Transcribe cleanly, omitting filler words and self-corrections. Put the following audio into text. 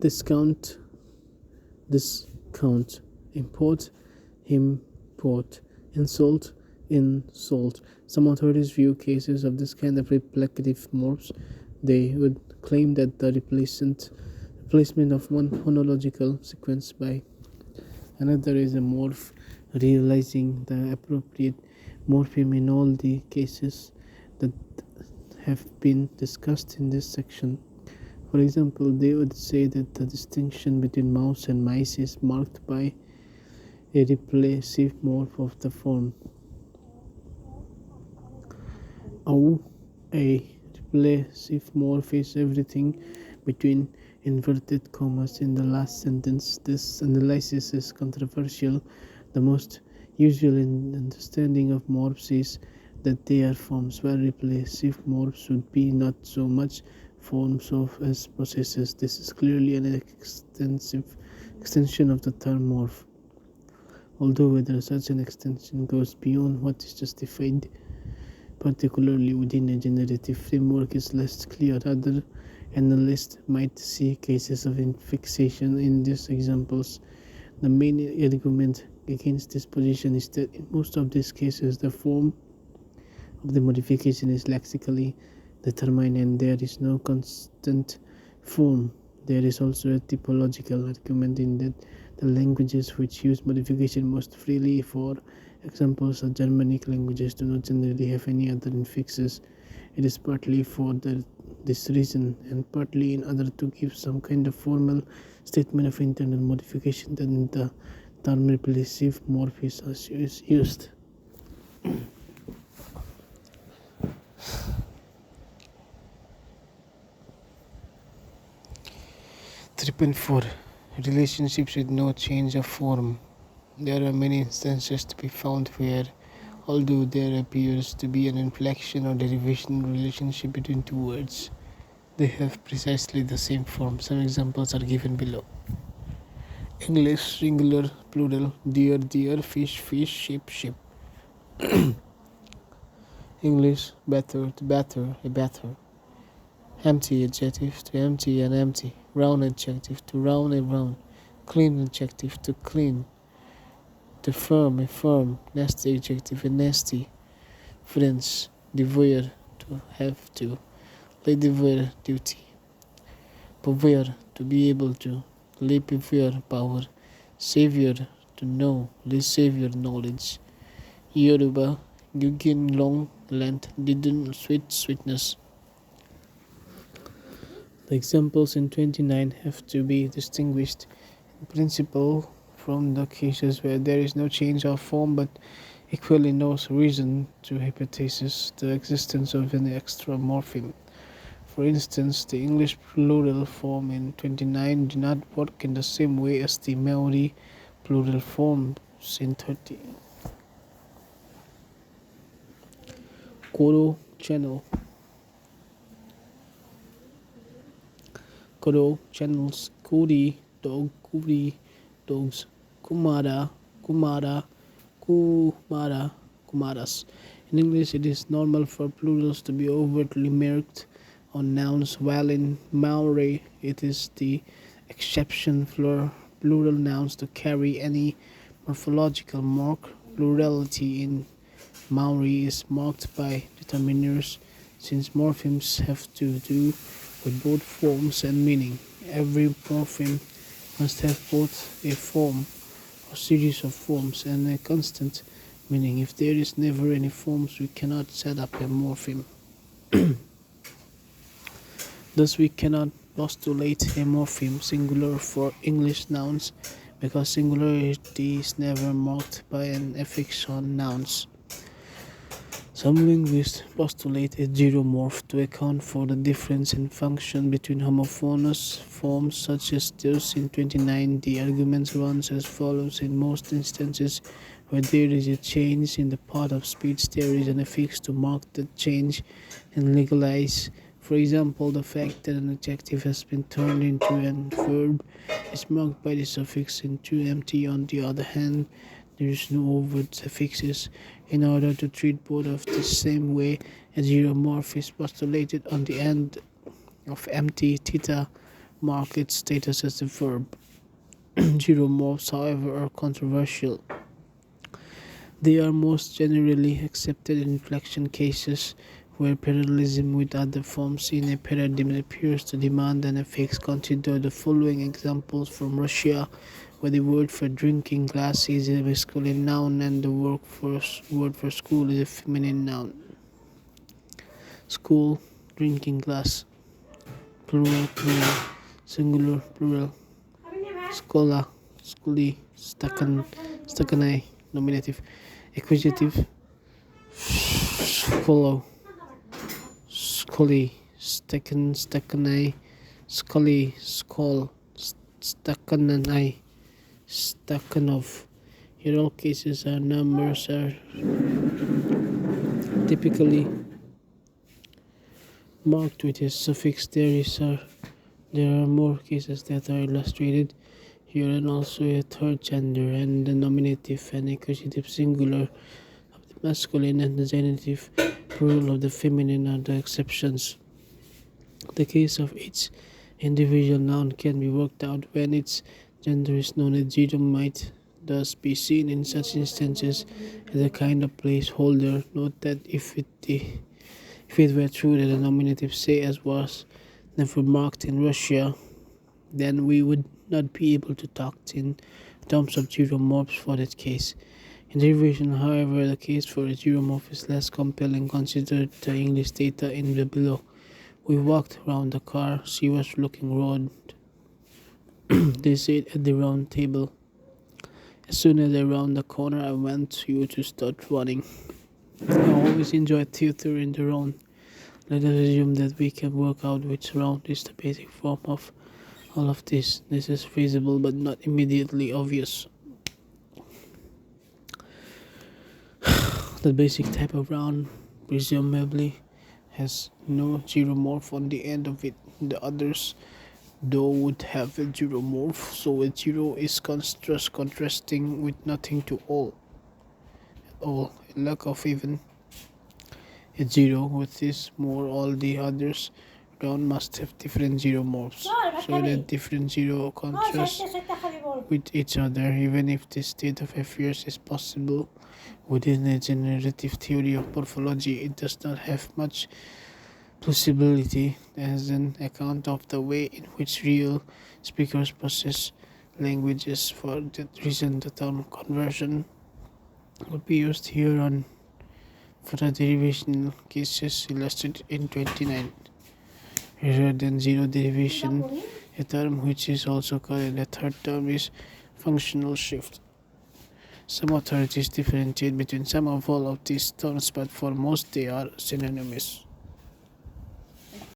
discount, import, import, insult, insult. Some authorities view cases of this kind of replicative morphs. They would claim that the replacement of one phonological sequence by another is a morph, realizing the appropriate morpheme in all the cases that have been discussed in this section. For example, they would say that the distinction between mouse and mice is marked by a replacive morph of the form "ow". A replacive morph is everything between inverted commas in the last sentence. This analysis is controversial. The most usual understanding of morphs is that they are forms, while replacive morphs would be not so much forms of as processes. This is clearly an extension of the term morph, although whether such an extension goes beyond what is justified, particularly within a generative framework, is less clear. Other analysts might see cases of fixation in these examples. The main argument against this position is that in most of these cases the form of the modification is lexically determined and there is no constant form. There is also a typological argument in that the languages which use modification most freely, for example, Germanic languages, do not generally have any other infixes. It is partly for this reason, and partly in order to give some kind of formal statement of internal modification, that the term replacive morph is used. 3.4 Relationships with no change of form. There are many instances to be found where, although there appears to be an inflection or derivation relationship between two words, they have precisely the same form. Some examples are given below. English, singular, plural, deer, deer, fish, fish, sheep, sheep. English, better, to better, a better. Empty, adjective, to empty, an empty. Round, adjective, to round, a round. Clean, adjective, to clean. To firm, a firm. Nasty, adjective, a nasty. Friends, devoir, to have to. Le devoir, duty. Pouvoir, to be able to. Le pouvoir, power. Savior, to know. Le savior, knowledge. Yoruba, Gugin, long, length. Didn't, sweet, sweetness. The examples in 29 have to be distinguished in principle from the cases where there is no change of form but equally no reason to hypothesize the existence of an extra morpheme. For instance, the English plural form in 29 do not work in the same way as the Maori plural forms in 30. Koro, channel. Koro, channels. Kuri, dog. Kuri, dogs. Kumara, kumara, kumara, kumaras. In English, it is normal for plurals to be overtly marked on nouns, while in Maori, it is the exception for plural nouns to carry any morphological mark. Plurality in Maori is marked by determiners, since morphemes have to do with both forms and meaning. Every morpheme must have both a form or series of forms and a constant meaning. If there is never any forms, we cannot set up a morpheme. Thus, we cannot postulate a morpheme singular for English nouns because singularity is never marked by an affix on nouns. Some linguists postulate a geromorph to account for the difference in function between homophonous forms such as those in 29. The argument runs as follows. In most instances where there is a change in the part of speech, there is an affix to mark the change and legalize. For example, the fact that an adjective has been turned into a verb is marked by the suffix into empty. On the other hand, there is no overt suffixes. In order to treat both of the same way, a geromorph is postulated on the end of empty. Theta mark its status as a verb. Geromorphs, however, are controversial. They are most generally accepted in inflection cases where parallelism with other forms in a paradigm appears to demand an affix. Consider the following examples from Russia, where the word for drinking glass is a masculine noun and the word for school is a feminine noun. School, drinking glass, plural, plural, singular, plural. Scola, sculi, staccanai, nominative. Accusative, scolo, scoli, staccanai, scoli, scol, staccanai, staccanov. Here all cases are numbers are typically marked with a suffix. There are more cases that are illustrated here, and also a third gender and the nominative and accusative singular of the masculine and the genitive plural of the feminine are the exceptions. The case of each individual noun can be worked out when its gender is known. A gerund might thus be seen in such instances as a kind of placeholder. Note that if it were true that the nominative, say, as was never marked in Russia, then we would not be able to talk in terms of geromorphs for that case. In derivation, however, the case for a geromorph is less compelling. Consider the English data in the below. We walked around the car. She was looking round. They sat at the round table. As soon as I round the corner, I want you to start running. I always enjoy theater in the round. Let us assume that we can work out which round is the basic form of all of this. This is feasible but not immediately obvious. The basic type of round presumably has no geromorph on the end of it. The others, though, would have a geromorph, so a zero is contrasting with nothing to all. A lack of even a zero with this more all the others round must have different geromorphs, so that different zero contrast with each other. Even if this state of affairs is possible within a generative theory of morphology, it does not have much plausibility as an account of the way in which real speakers process languages. For that reason, the term conversion would be used here on for the derivational cases illustrated in 29. Rather than zero derivation, a term which is also called a third term is functional shift. Some authorities differentiate between some of all of these terms, but for most they are synonymous.